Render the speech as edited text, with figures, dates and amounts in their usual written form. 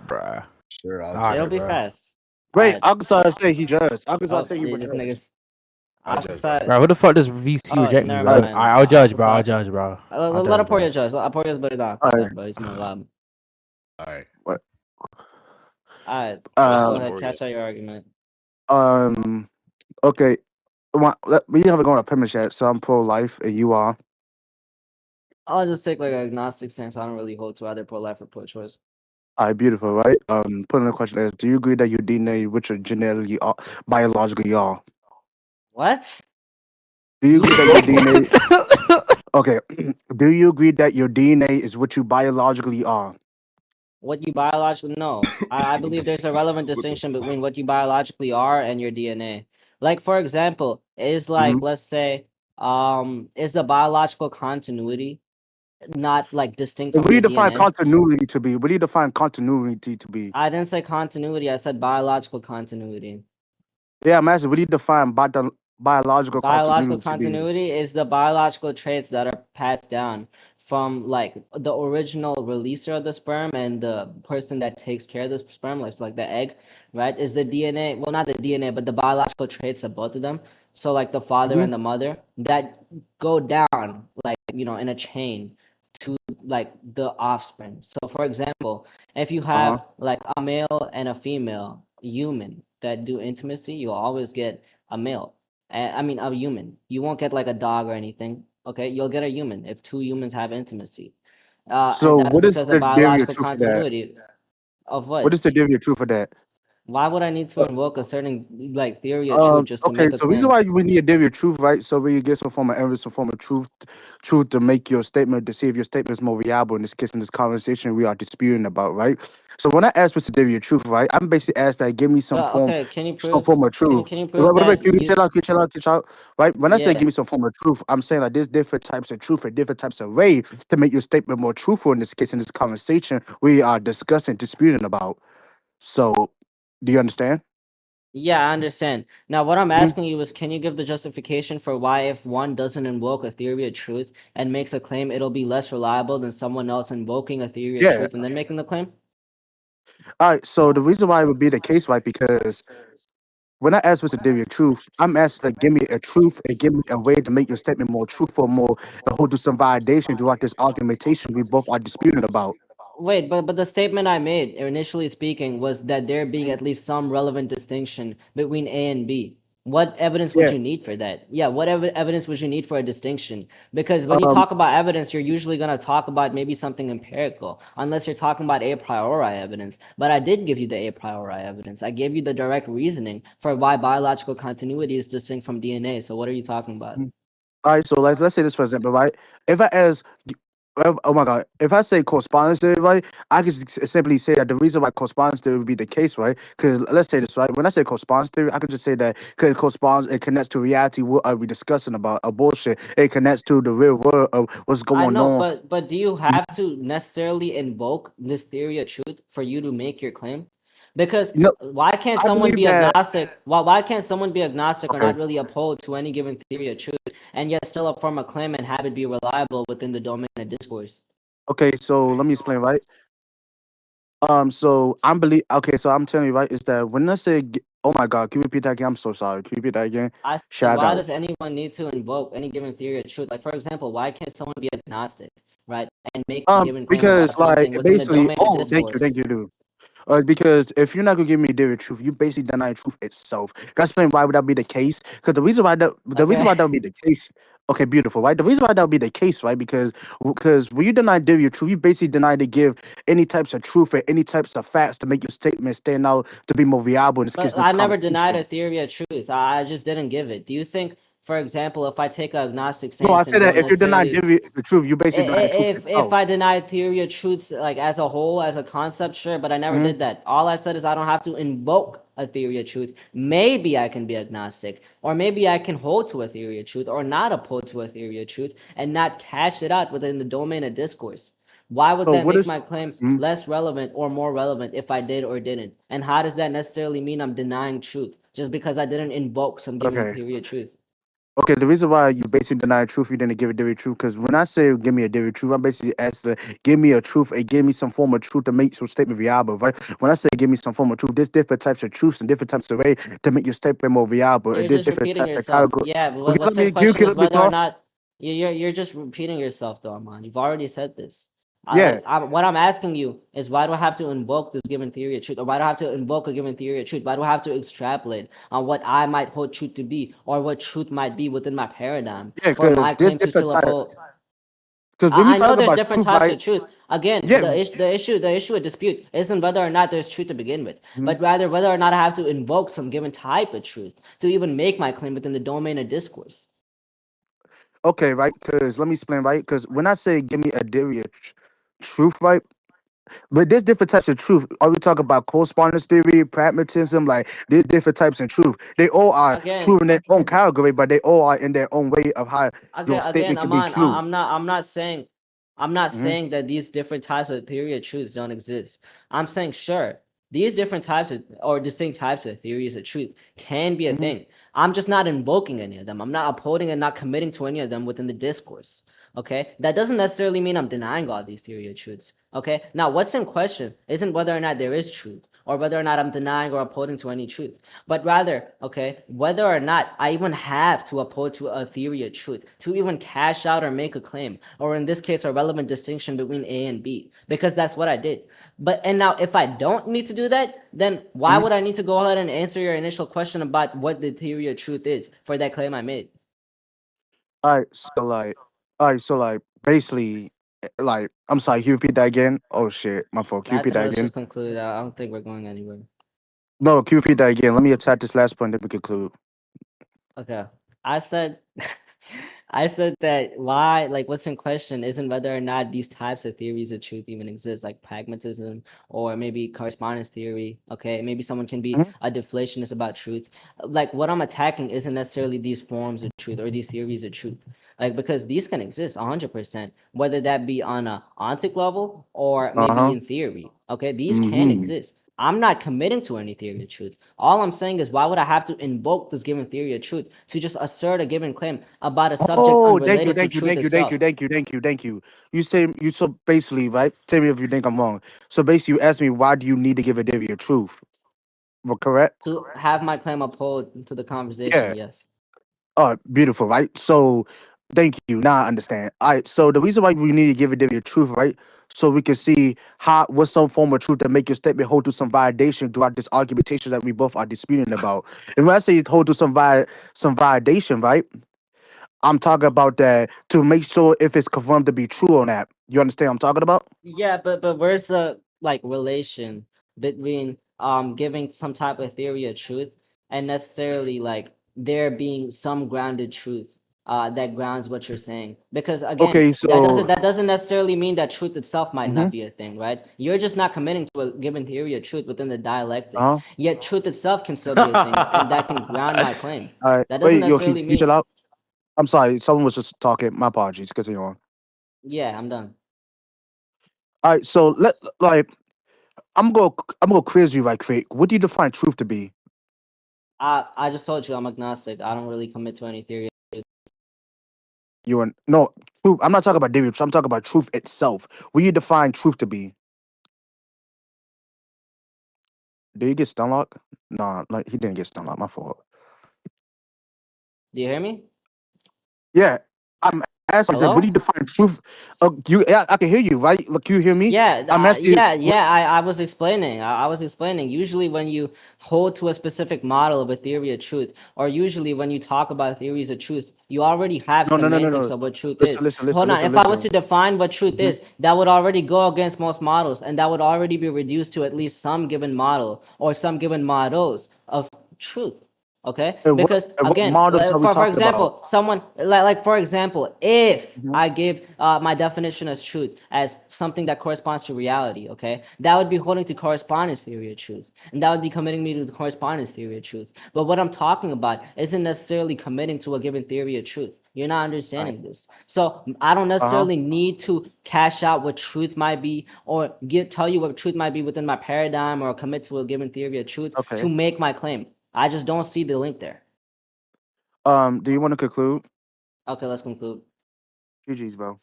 Bruh. Sure, I'll All judge. right, It'll be bro. fast. Wait, Alright. Akasai say he judged. Akasai Oh, say he would this judge. nigga's. I'll judge, bro. Outside. Bro, who the fuck does VC Oh, reject me, never bro? Alright, mind. I'll judge, bro. I'll Outside. judge, bro. I'll Let judge, him pour bro. your judge. I'll pour yours, but it's not alright. outside, bro. He's more loud. All right. What? Alright. Go ahead. Catch out your argument. Okay. We haven't gone to premise yet, so I'm pro-life, and you are. I'll just take like an agnostic stance. I don't really hold to either pro-life or pro-choice. Alright, beautiful, right? Putting the question is, do you agree that your DNA, which are genetically, biologically are? What? Do you agree that your DNA? Okay. Do you agree that your DNA is what you biologically are? What you biologically know. I What believe the there's a fuck? relevant What the distinction fuck? between what you biologically are and your DNA. Like for example, is Mm-hmm. like let's say is the biological continuity not like distinct What from do your you define DNA? continuity to be? What do you define continuity to be? I didn't say continuity, I said biological continuity. Yeah, I'm asking, what do you define biological Biological continuity to be? continuity is the biological traits that are passed down from like the original releaser of the sperm and the person that takes care of the sperm, like the egg, right? Is the DNA, well, not the DNA, but the biological traits of both of them. So like the father Mm-hmm. and the mother that go down like, you know, in a chain to like the offspring. So for example, if you Uh-huh. have like a male and a female human that do intimacy, you'll always get a male. I mean, a human. You won't get like a dog or anything. Okay, you'll get a human if two humans have intimacy, and So that's what is because of the theory of biological truth for that? continuity. Of What what? is the theory of truth for that? Why would I need to invoke a certain like theory of truth just to Okay, make a so reason claim? why we need a theory of truth, right? So we get some form of evidence, some form of truth to make your statement, to see if your statement is more reliable in this case, in this conversation we are disputing about, right? So when I ask what's the theory of truth, right, I'm basically asked that give me Okay, can you some prove? form of truth. Can you Wait, prove wait, wait, that can you you? chill out, right? When I say Yeah, give me some form of truth, I'm saying like there's different types of truth and different types of way to make your statement more truthful in this case, in this conversation we are discussing, disputing about. So, do you understand? yeah, I understand. Now, what I'm asking you is, can you give the justification for why, if one doesn't invoke a theory of truth and makes a claim, it'll be less reliable than someone else invoking a theory of Yeah. truth and then making the claim? All right. So the reason why it would be the case, right? Because when I ask what's the theory of truth, I'm asked like give me a truth and give me a way to make your statement more truthful, more and hold to some validation throughout this argumentation we both are disputing about. Wait, but the statement I made, initially speaking, was that there being at least some relevant distinction between A and B. What evidence would Yeah. you need for that? Yeah, what evidence would you need for a distinction? Because when you talk about evidence, you're usually going to talk about maybe something empirical, unless you're talking about a priori evidence. But I did give you the a priori evidence. I gave you the direct reasoning for why biological continuity is distinct from DNA. So what are you talking about? All right. So like let's say this for example, right? If I ask oh my God, if I say correspondence theory, right, I could simply say that the reason why correspondence theory would be the case, right? Because let's say this, right? When I say correspondence theory, I could just say that because it corresponds, it connects to reality. What are we discussing about? A bullshit. It connects to the real world of what's I going know, on. but do you have to necessarily invoke this theory of truth for you to make your claim? Because You know, why can't I someone believe be that. agnostic? Why can't someone be agnostic or Okay. not really opposed to any given theory of truth and yet still form a claim and have it be reliable within the domain of discourse? Okay. So let me explain, right? So I'm believe. Okay. So I'm telling you, right, is that when I say, oh my God, can you repeat that again? I'm so sorry. Can you repeat that again? I Shit, said, I why got it. does anyone need to invoke any given theory of truth? Like, for example, why can't someone be agnostic, right, and make a given claim Because about like something within the basically, domain of oh, discourse? thank you, dude. Because if you're not gonna give me the truth, you basically deny truth itself. Can I explain why would that be the case? Because the reason Okay. why that would be the case. Okay, beautiful, right? The reason why that would be the case, right? Because when you deny the truth, you basically deny to give any types of truth or any types of facts to make your statement stand out to be more viable in this case, But this I never denied conversation. a theory of truth. I just didn't give it. Do you think, for example, if I take an agnostic No, I stance and said that don't if you deny necessarily, the truth, you basically deny the truth if itself. I deny theory of truths like as a whole, as a concept, sure, but I never Mhm. did that. All I said is I don't have to invoke a theory of truth. Maybe I can be agnostic, or maybe I can hold to a theory of truth, or not uphold to a theory of truth, and not cash it out within the domain of discourse. Why would So that what make is? my claim Mhm. less relevant or more relevant if I did or didn't? And how does that necessarily mean I'm denying truth just because I didn't invoke some given Okay. theory of truth? Okay, the reason why you basically deny truth, you didn't give a theory of truth, because when I say give me a theory of truth, I'm basically asking to give me a truth and give me some form of truth to make your statement viable, right? When I say give me some form of truth, there's different types of truths and different types of way to make your statement more viable. And You're there's just different repeating types of yourself. category. Yeah, but Okay, what's the you question can is let me whether or talk. not you're just repeating yourself, though, Armand. You've already said this. Yeah, What I'm asking you is why do I have to invoke this given theory of truth, or why do I have to invoke a given theory of truth? Why do I have to extrapolate on what I might hold truth to be, or what truth might be within my paradigm yeah, for because my there's claim to different still types. uphold? Because when we I know talk there's about different truth, types right? of truth. Again, Yeah. the issue of dispute isn't whether or not there's truth to begin with, Mhm. but rather whether or not I have to invoke some given type of truth to even make my claim within the domain of discourse. Okay, right? Because let me explain, right? Because when I say give me a theory of truth, right? But there's different types of truth. Are we talking about correspondence theory, pragmatism? Like there's different types of truth. They all are Again, true in their own category, but they all are in their own way of how your again, statement can be Aman, true. I'm not Hmm. saying that these different types of theory of truths don't exist. I'm saying sure, these different types of or distinct types of theories of truth can be a Hmm. thing. I'm just not invoking any of them. I'm not upholding and not committing to any of them within the discourse. Okay, that doesn't necessarily mean I'm denying all these theory of truths. Okay, now what's in question isn't whether or not there is truth or whether or not I'm denying or upholding to any truth, but rather, okay, whether or not I even have to uphold to a theory of truth to even cash out or make a claim, or in this case, a relevant distinction between A and B, because that's what I did. And now, if I don't need to do that, then why Hmm. would I need to go ahead and answer your initial question about what the theory of truth is for that claim I made? All right, so like basically, like I'm sorry, can you repeat that again? Oh shit, my fault. Can you I repeat think that let's again? just conclude. I don't think we're going anywhere. No, can you repeat that again? Let me attack this last point, then we conclude. Okay. I said I said that why like what's in question isn't whether or not these types of theories of truth even exist, like pragmatism or maybe correspondence theory. Okay, maybe someone can be Hmm. a deflationist about truth. Like what I'm attacking isn't necessarily these forms of truth or these theories of truth. Like because these can exist 100%, whether that be on a ontic level or Uh maybe huh. in theory. Okay, these can Hmm. exist. I'm not committing to any theory of truth. All I'm saying is, why would I have to invoke this given theory of truth to just assert a given claim about a subject Oh, unrelated to truth itself? thank you. You say you so basically, right? Tell me if you think I'm wrong. So basically, you asked me why do you need to give a theory of truth? Well, correct? To have my claim upheld to the conversation, Yeah. yes. Oh, beautiful, right? So, thank you. Now I understand. All right. So the reason why we need to give a theory of truth, right? So we can see how what's some form of truth that make your statement hold to some validation throughout this argumentation that we both are disputing about. And when I say hold to some validation, right? I'm talking about that to make sure if it's confirmed to be true or not. You understand what I'm talking about? Yeah, but where's the like relation between giving some type of theory of truth and necessarily like there being some grounded truth that grounds what you're saying? Because again, Okay, so that doesn't necessarily mean that truth itself might mhm, not be a thing, right? You're just not committing to a given theory of truth within the dialectic. uh-huh. Yet truth itself can still be a thing and that can ground my claim. All right. That doesn't Wait, yo, necessarily you mean chill out. I'm sorry, someone was just talking. My apologies. Continue on. yeah, I'm done. All right, so I'm gonna quiz you right quick. What do you define truth to be? I just told you I'm agnostic. I don't really commit to any theory. You and no truth. I'm not talking about theory. I'm talking about truth itself. What do you define truth to be? Did he get stunlocked? No, like he didn't get stunlocked. My fault. Do you hear me? Yeah, I'm asking. Is that what do you Hello? define truth? Yeah, I can hear you, right? Look, you hear me? Yeah, I'm asking you. What, I was explaining. I was explaining. Usually, when you hold to a specific model of a theory of truth, or usually when you talk about theories of truth, you already have no, no, no, no, semantics no. of what truth Listen, is. listen, listen, Hold on. listen, If I was listen. to define what truth Mhm. is, that would already go against most models, and that would already be reduced to at least some given model or some given models of truth. Okay, because And what again, models are we for talking about? example, someone like for example, if Mhm. I give my definition as truth as something that corresponds to reality, okay, that would be holding to correspondence theory of truth, and that would be committing me to the correspondence theory of truth. But what I'm talking about isn't necessarily committing to a given theory of truth. You're not All right. understanding this. So I don't Uh huh. necessarily need to cash out what truth might be or tell you what truth might be within my paradigm or commit to a given theory of truth to Okay. make my claim. I just don't see the link there. Do you want to conclude? Okay, let's conclude. GG's, bro.